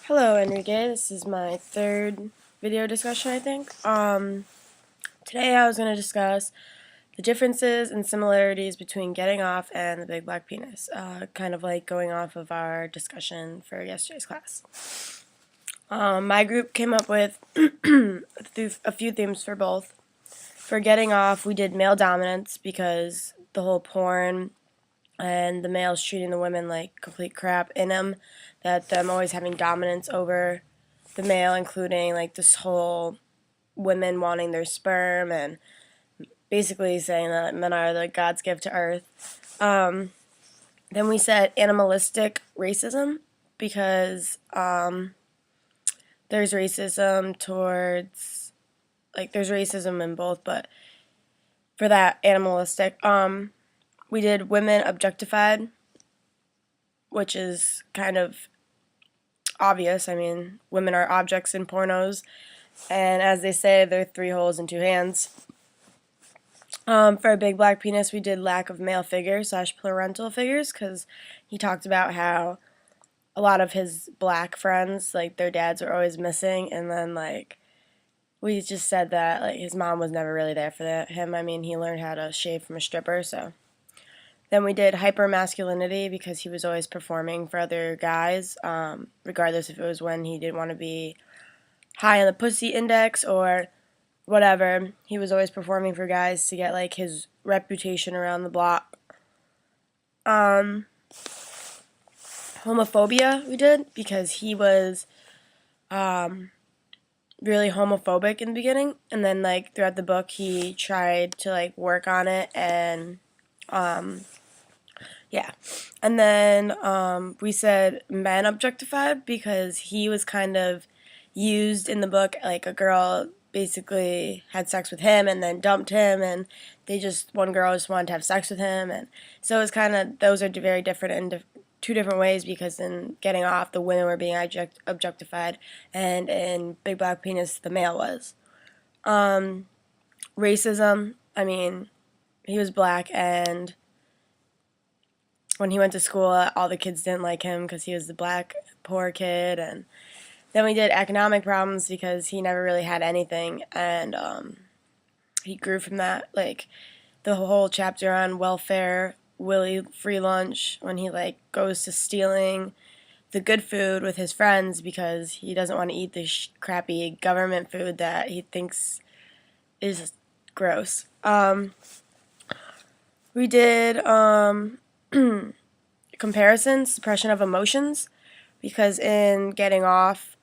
Hello, Enrique. This is my third video discussion, I think. Today I was going to discuss the differences and similarities between getting off and the big black penis, kind of like going off of our discussion for yesterday's class. My group came up with a few themes for both. For getting off, we did male dominance because the whole porn and the males treating the women like complete crap in them, that them always having dominance over the male, including like this whole women wanting their sperm and basically saying that men are the God's gift to earth. Then we said animalistic racism because there's racism towards, like, there's racism in both, but for that animalistic, we did women objectified, which is kind of obvious. I mean, women are objects in pornos, and as they say, they're 3 holes and 2 hands. For a big black penis, we did lack of male figures / parental figures, because he talked about how a lot of his black friends, like, their dads were always missing, and then, like, we just said that, like, his mom was never really there for him. I mean, he learned how to shave from a stripper, so. Then we did hyper-masculinity because he was always performing for other guys, regardless if it was when he didn't want to be high on the pussy index or whatever. He was always performing for guys to get, like, his reputation around the block. Homophobia we did because he was really homophobic in the beginning, and then, like, throughout the book he tried to, like, work on it, and yeah. And then we said men objectified because he was kind of used in the book, like, a girl basically had sex with him and then dumped him, and one girl just wanted to have sex with him, and so it's kind of, those are very different in 2 different ways, because in getting off, the women were being objectified, and in Big Black Penis, the male was. Racism, I mean, he was black, and when he went to school, all the kids didn't like him because he was the black poor kid. And then we did economic problems because he never really had anything, and he grew from that. Like, the whole chapter on welfare, Willie free lunch, when he, like, goes to stealing the good food with his friends because he doesn't want to eat the crappy government food that he thinks is gross. We did comparisons, suppression of emotions, because in getting off,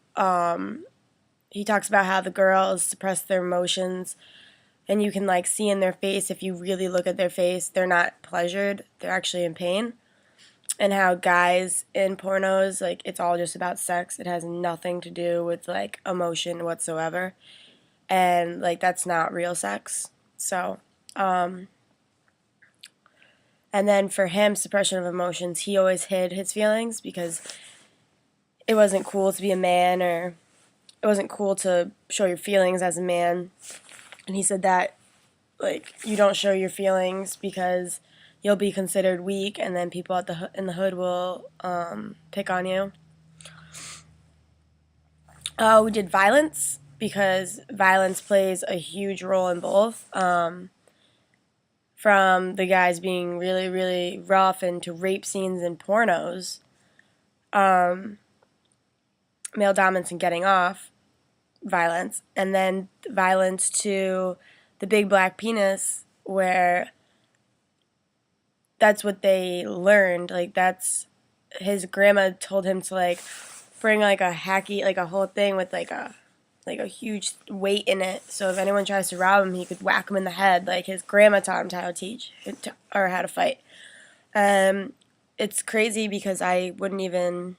he talks about how the girls suppress their emotions, and you can, like, see in their face, if you really look at their face, they're not pleasured, they're actually in pain. And how guys in pornos, like, it's all just about sex, it has nothing to do with, like, emotion whatsoever, and, like, that's not real sex. So and then for him, suppression of emotions, he always hid his feelings because it wasn't cool to be a man, or it wasn't cool to show your feelings as a man. And he said that, like, you don't show your feelings because you'll be considered weak, and then people in the hood will pick on you. We did violence because violence plays a huge role in both. From the guys being really, really rough into rape scenes in pornos, male dominance and getting off, violence, and then violence to the big black penis, where that's what they learned. Like, that's, his grandma told him to, like, bring, like, a hacky, like, a whole thing with, like a huge weight in it, so if anyone tries to rob him, he could whack him in the head. Like, his grandma taught him how to teach, or how to fight. It's crazy because I wouldn't even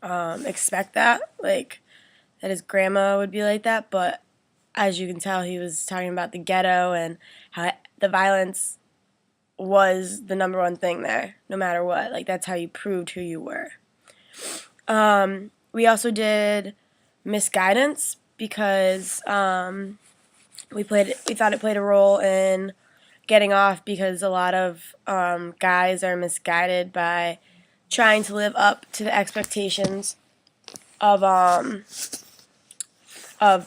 expect that, like, that his grandma would be like that, but as you can tell, he was talking about the ghetto and how the violence was the #1 thing there, no matter what. Like, that's how you proved who you were. We also did misguidance because we thought it played a role in getting off, because a lot of guys are misguided by trying to live up to the expectations of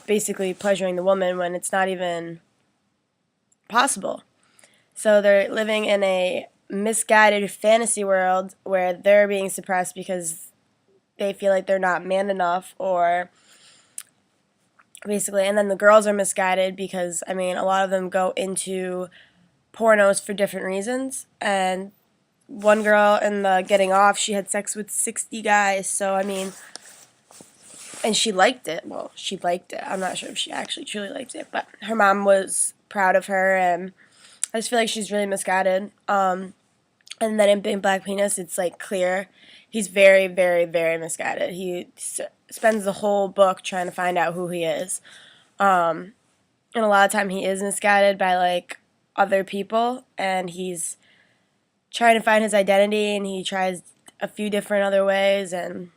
basically pleasuring the woman when it's not even possible. So they're living in a misguided fantasy world where they're being suppressed because they feel like they're not man enough, or basically, and then the girls are misguided because, I mean, a lot of them go into pornos for different reasons, and one girl in the Getting Off, she had sex with 60 guys, so, I mean, and she liked it. Well, she liked it. I'm not sure if she actually truly liked it, but her mom was proud of her, and I just feel like she's really misguided. And then in Big Black Penis, it's like clear he's very, very, very misguided. He spends the whole book trying to find out who he is, and a lot of time he is misguided by like other people, and he's trying to find his identity, and he tries a few different other ways, and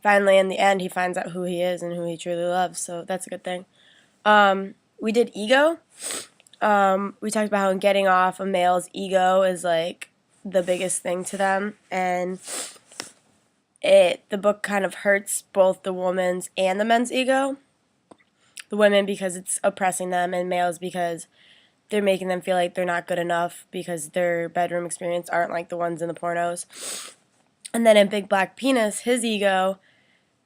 finally in the end he finds out who he is and who he truly loves. So that's a good thing. We did ego. We talked about how in Getting Off, a male's ego is like the biggest thing to them, and the book kind of hurts both the woman's and the men's ego. The women because it's oppressing them, and males because they're making them feel like they're not good enough because their bedroom experience aren't like the ones in the pornos. And then in Big Black Penis, his ego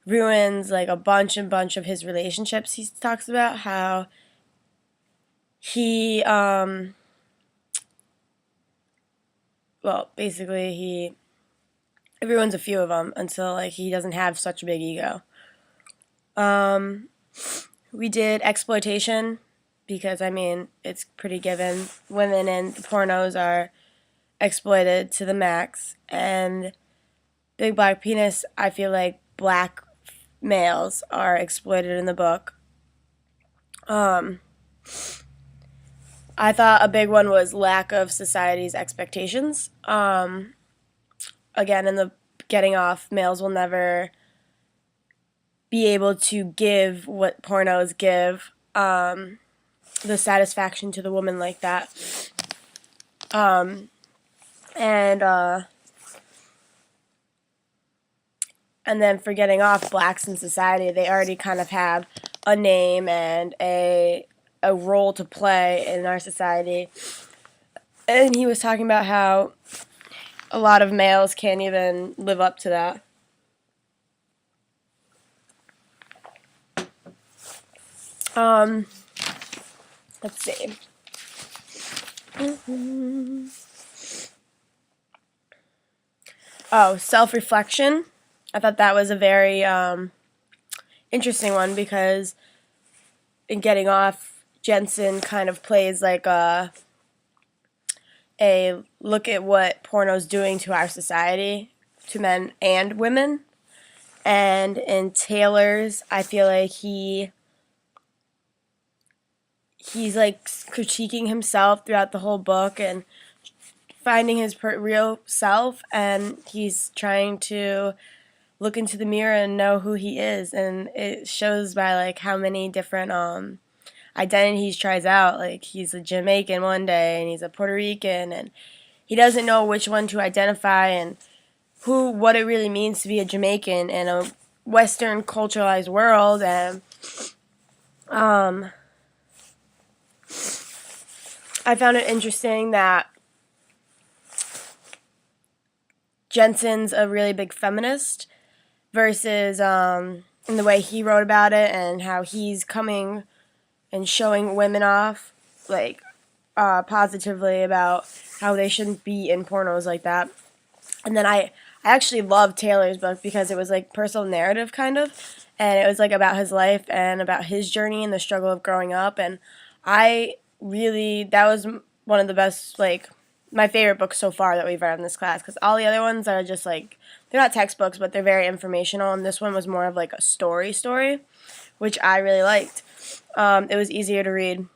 ruins like a bunch of his relationships. He talks about how he basically he ruins a few of them until like he doesn't have such a big ego. We did exploitation because, I mean, it's pretty given. Women in the pornos are exploited to the max, and Big Black Penis, I feel like black males are exploited in the book. I thought a big one was lack of society's expectations. Again, in the Getting Off, males will never be able to give what pornos give, the satisfaction to the woman like that. And then for Getting Off, blacks in society, they already kind of have a name and a role to play in our society. And he was talking about how a lot of males can't even live up to that. Let's see. Oh, self-reflection. I thought that was a very interesting one because in Getting Off, Jensen kind of plays like a look at what porno's doing to our society, to men and women. And in Taylor's, I feel like he's like critiquing himself throughout the whole book and finding his real self, and he's trying to look into the mirror and know who he is, and it shows by like how many different identities he tries out. Like he's a Jamaican one day and he's a Puerto Rican, and he doesn't know which one to identify and what it really means to be a Jamaican in a Western culturalized world. And I found it interesting that Jensen's a really big feminist versus in the way he wrote about it and how he's coming and showing women off like positively about how they shouldn't be in pornos like that. And then I actually loved Taylor's book because it was like personal narrative kind of, and it was like about his life and about his journey and the struggle of growing up. And that was one of the best, like my favorite books so far that we've read in this class, because all the other ones are just like, they're not textbooks, but they're very informational, and this one was more of like a story, which I really liked. It was easier to read.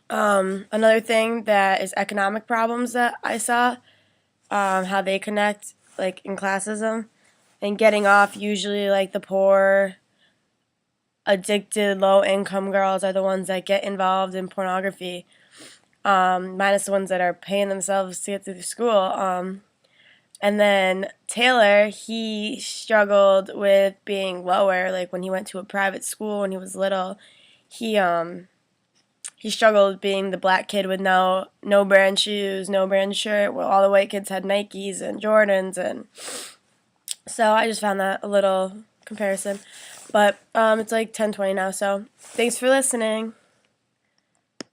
Another thing that is economic problems that I saw, how they connect, like in classism, and Getting Off, usually like the poor, addicted, low-income girls are the ones that get involved in pornography, minus the ones that are paying themselves to get through school. And then Taylor, he struggled with being lower. Like when he went to a private school when he was little, he struggled being the black kid with no brand shoes, no brand shirt. Well, all the white kids had Nikes and Jordans, and so I just found that a little comparison. But it's like 10:20 now, so thanks for listening.